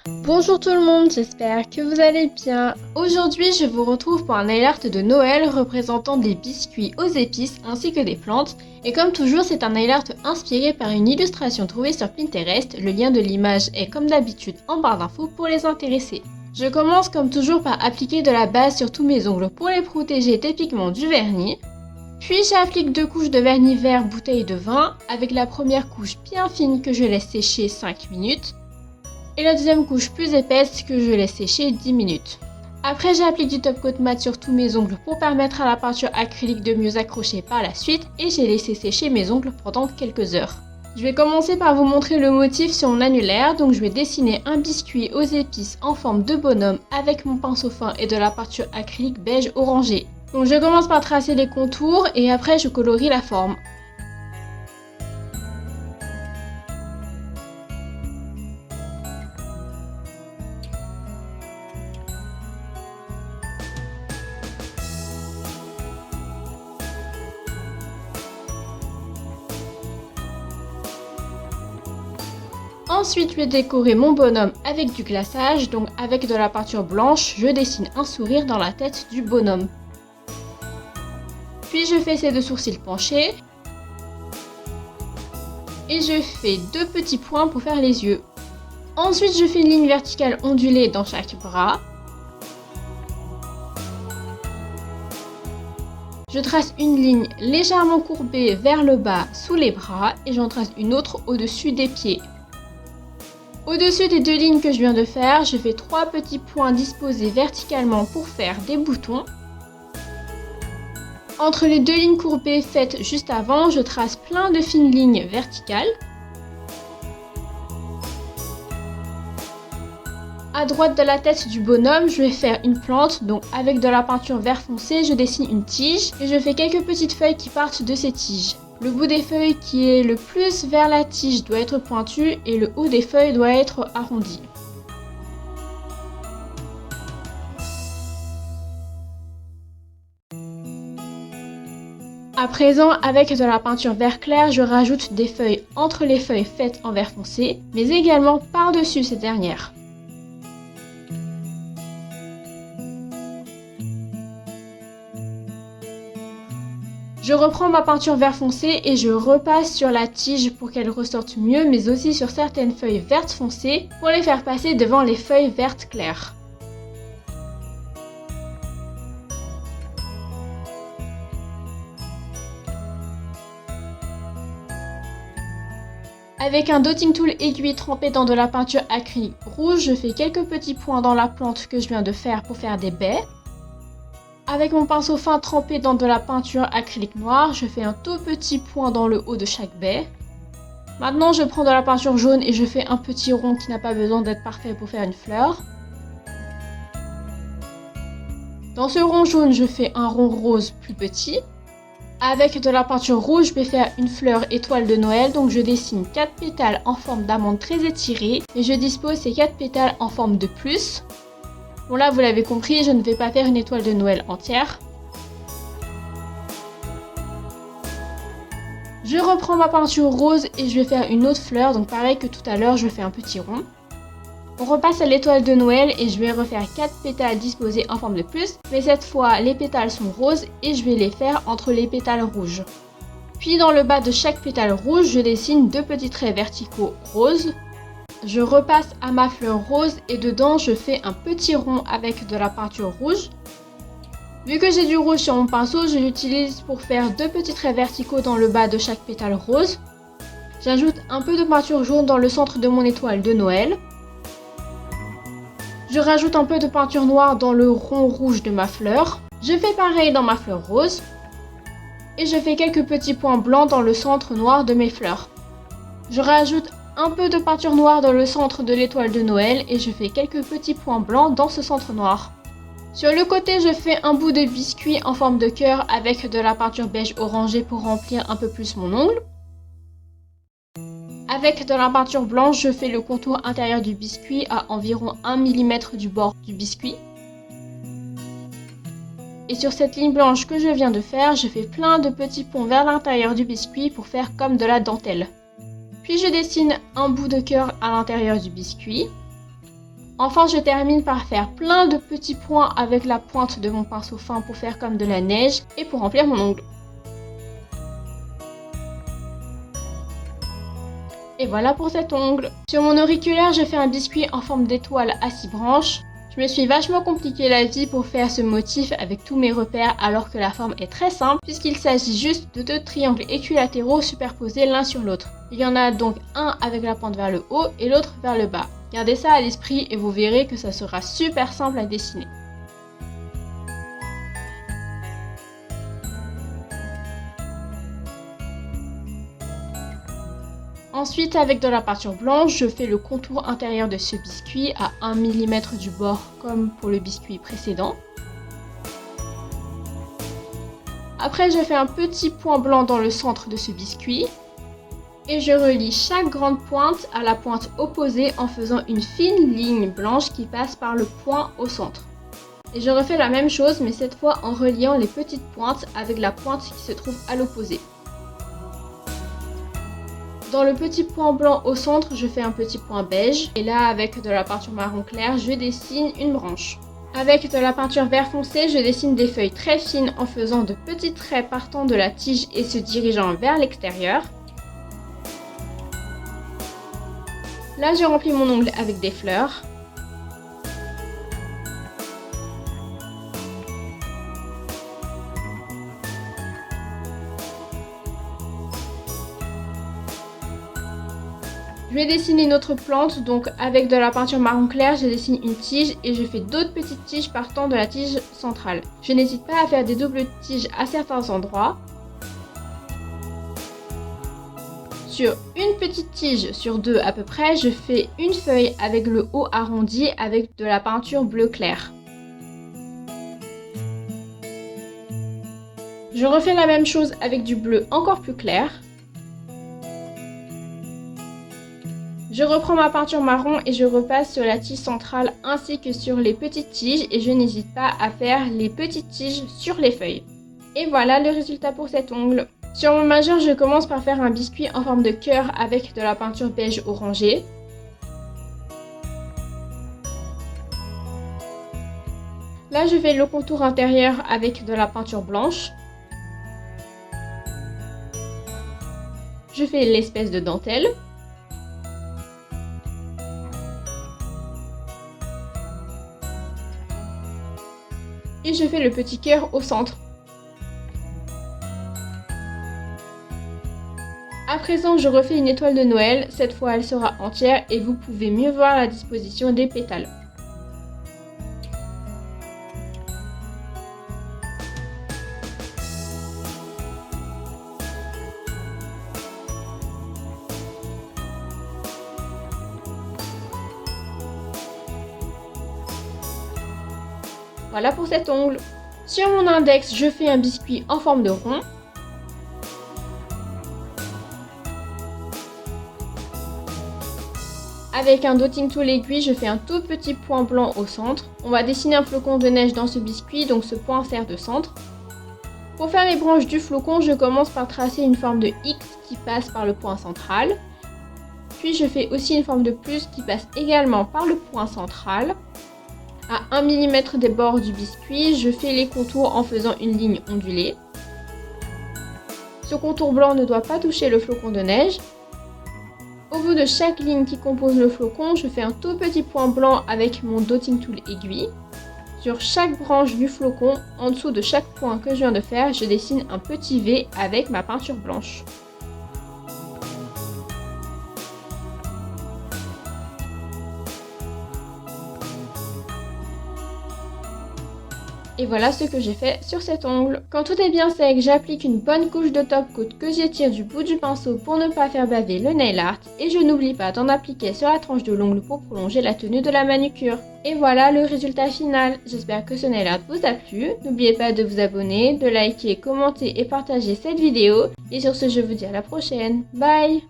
Bonjour tout le monde, j'espère que vous allez bien. Aujourd'hui, je vous retrouve pour un nail art de Noël représentant des biscuits aux épices ainsi que des plantes. Et comme toujours, c'est un nail art inspiré par une illustration trouvée sur Pinterest. Le lien de l'image est comme d'habitude en barre d'infos pour les intéressés. Je commence comme toujours par appliquer de la base sur tous mes ongles pour les protéger des pigments du vernis. Puis j'applique 2 couches de vernis vert bouteille de vin avec la première couche bien fine que je laisse sécher 5 minutes. Et la deuxième couche plus épaisse que je laisse sécher 10 minutes. Après, j'applique du top coat mat sur tous mes ongles pour permettre à la peinture acrylique de mieux accrocher par la suite et j'ai laissé sécher mes ongles pendant quelques heures. Je vais commencer par vous montrer le motif sur mon annulaire, donc je vais dessiner un biscuit aux épices en forme de bonhomme avec mon pinceau fin et de la peinture acrylique beige orangé. Donc je commence par tracer les contours et après je colorie la forme. Ensuite, je vais décorer mon bonhomme avec du glaçage, donc avec de la peinture blanche, je dessine un sourire dans la tête du bonhomme. Puis je fais ses 2 sourcils penchés. Et je fais 2 petits points pour faire les yeux. Ensuite, je fais une ligne verticale ondulée dans chaque bras. Je trace une ligne légèrement courbée vers le bas sous les bras et j'en trace une autre au-dessus des pieds. Au-dessus des 2 lignes que je viens de faire, je fais 3 petits points disposés verticalement pour faire des boutons. Entre les 2 lignes courbées faites juste avant, je trace plein de fines lignes verticales. À droite de la tête du bonhomme, je vais faire une plante, donc avec de la peinture vert foncé, je dessine une tige et je fais quelques petites feuilles qui partent de ces tiges. Le bout des feuilles qui est le plus vers la tige doit être pointu et le haut des feuilles doit être arrondi. À présent, avec de la peinture vert clair, je rajoute des feuilles entre les feuilles faites en vert foncé, mais également par-dessus ces dernières. Je reprends ma peinture vert foncé et je repasse sur la tige pour qu'elle ressorte mieux, mais aussi sur certaines feuilles vertes foncées pour les faire passer devant les feuilles vertes claires. Avec un dotting tool aiguille trempé dans de la peinture acrylique rouge, je fais quelques petits points dans la plante que je viens de faire pour faire des baies. Avec mon pinceau fin trempé dans de la peinture acrylique noire, je fais un tout petit point dans le haut de chaque baie. Maintenant, je prends de la peinture jaune et je fais un petit rond qui n'a pas besoin d'être parfait pour faire une fleur. Dans ce rond jaune, je fais un rond rose plus petit. Avec de la peinture rouge, je vais faire une fleur étoile de Noël, donc je dessine 4 pétales en forme d'amande très étirée et je dispose ces 4 pétales en forme de plus. Bon là, vous l'avez compris, je ne vais pas faire une étoile de Noël entière. Je reprends ma peinture rose et je vais faire une autre fleur, donc pareil que tout à l'heure, je fais un petit rond. On repasse à l'étoile de Noël et je vais refaire 4 pétales disposés en forme de plus, mais cette fois les pétales sont roses et je vais les faire entre les pétales rouges. Puis dans le bas de chaque pétale rouge, je dessine 2 petits traits verticaux roses. Je repasse à ma fleur rose et dedans je fais un petit rond avec de la peinture rouge. Vu que j'ai du rouge sur mon pinceau, je l'utilise pour faire 2 petits traits verticaux dans le bas de chaque pétale rose. J'ajoute un peu de peinture jaune dans le centre de mon étoile de Noël. Je rajoute un peu de peinture noire dans le rond rouge de ma fleur. Je fais pareil dans ma fleur rose. Et je fais quelques petits points blancs dans le centre noir de mes fleurs. Je rajoute un peu de peinture noire dans le centre de l'étoile de Noël et je fais quelques petits points blancs dans ce centre noir. Sur le côté, je fais un bout de biscuit en forme de cœur avec de la peinture beige orangée pour remplir un peu plus mon ongle. Avec de la peinture blanche, je fais le contour intérieur du biscuit à environ 1 mm du bord du biscuit. Et sur cette ligne blanche que je viens de faire, je fais plein de petits ponts vers l'intérieur du biscuit pour faire comme de la dentelle. Puis je dessine un bout de cœur à l'intérieur du biscuit. Enfin, je termine par faire plein de petits points avec la pointe de mon pinceau fin pour faire comme de la neige et pour remplir mon ongle. Et voilà pour cet ongle. Sur mon auriculaire, je fais un biscuit en forme d'étoile à 6 branches. Je me suis vachement compliqué la vie pour faire ce motif avec tous mes repères alors que la forme est très simple puisqu'il s'agit juste de 2 triangles équilatéraux superposés l'un sur l'autre. Il y en a donc un avec la pointe vers le haut et l'autre vers le bas. Gardez ça à l'esprit et vous verrez que ça sera super simple à dessiner. Ensuite, avec de la peinture blanche, je fais le contour intérieur de ce biscuit à 1 mm du bord comme pour le biscuit précédent. Après, je fais un petit point blanc dans le centre de ce biscuit. Et je relie chaque grande pointe à la pointe opposée en faisant une fine ligne blanche qui passe par le point au centre. Et je refais la même chose mais cette fois en reliant les petites pointes avec la pointe qui se trouve à l'opposé. Dans le petit point blanc au centre, je fais un petit point beige. Et là, avec de la peinture marron clair, je dessine une branche. Avec de la peinture vert foncé, je dessine des feuilles très fines en faisant de petits traits partant de la tige et se dirigeant vers l'extérieur. Là, je remplis mon ongle avec des fleurs. Je vais dessiner une autre plante, donc avec de la peinture marron clair, je dessine une tige et je fais d'autres petites tiges partant de la tige centrale. Je n'hésite pas à faire des doubles tiges à certains endroits. Sur une petite tige sur 2 à peu près, je fais une feuille avec le haut arrondi avec de la peinture bleu clair. Je refais la même chose avec du bleu encore plus clair. Je reprends ma peinture marron et je repasse sur la tige centrale ainsi que sur les petites tiges et je n'hésite pas à faire les petites tiges sur les feuilles. Et voilà le résultat pour cet ongle. Sur mon majeur, je commence par faire un biscuit en forme de cœur avec de la peinture beige orangé. Là, je fais le contour intérieur avec de la peinture blanche. Je fais l'espèce de dentelle. Et je fais le petit cœur au centre. À présent, je refais une étoile de Noël. Cette fois, elle sera entière et vous pouvez mieux voir la disposition des pétales. Voilà pour cet ongle. Sur mon index, je fais un biscuit en forme de rond. Avec un dotting tool aiguille, je fais un tout petit point blanc au centre. On va dessiner un flocon de neige dans ce biscuit, donc ce point sert de centre. Pour faire les branches du flocon, je commence par tracer une forme de X qui passe par le point central. Puis je fais aussi une forme de plus qui passe également par le point central. À 1 mm des bords du biscuit, je fais les contours en faisant une ligne ondulée. Ce contour blanc ne doit pas toucher le flocon de neige. Au bout de chaque ligne qui compose le flocon, je fais un tout petit point blanc avec mon dotting tool aiguille. Sur chaque branche du flocon, en dessous de chaque point que je viens de faire, je dessine un petit V avec ma peinture blanche. Et voilà ce que j'ai fait sur cet ongle. Quand tout est bien sec, j'applique une bonne couche de top coat que j'étire du bout du pinceau pour ne pas faire baver le nail art. Et je n'oublie pas d'en appliquer sur la tranche de l'ongle pour prolonger la tenue de la manucure. Et voilà le résultat final. J'espère que ce nail art vous a plu. N'oubliez pas de vous abonner, de liker, commenter et partager cette vidéo. Et sur ce, je vous dis à la prochaine. Bye!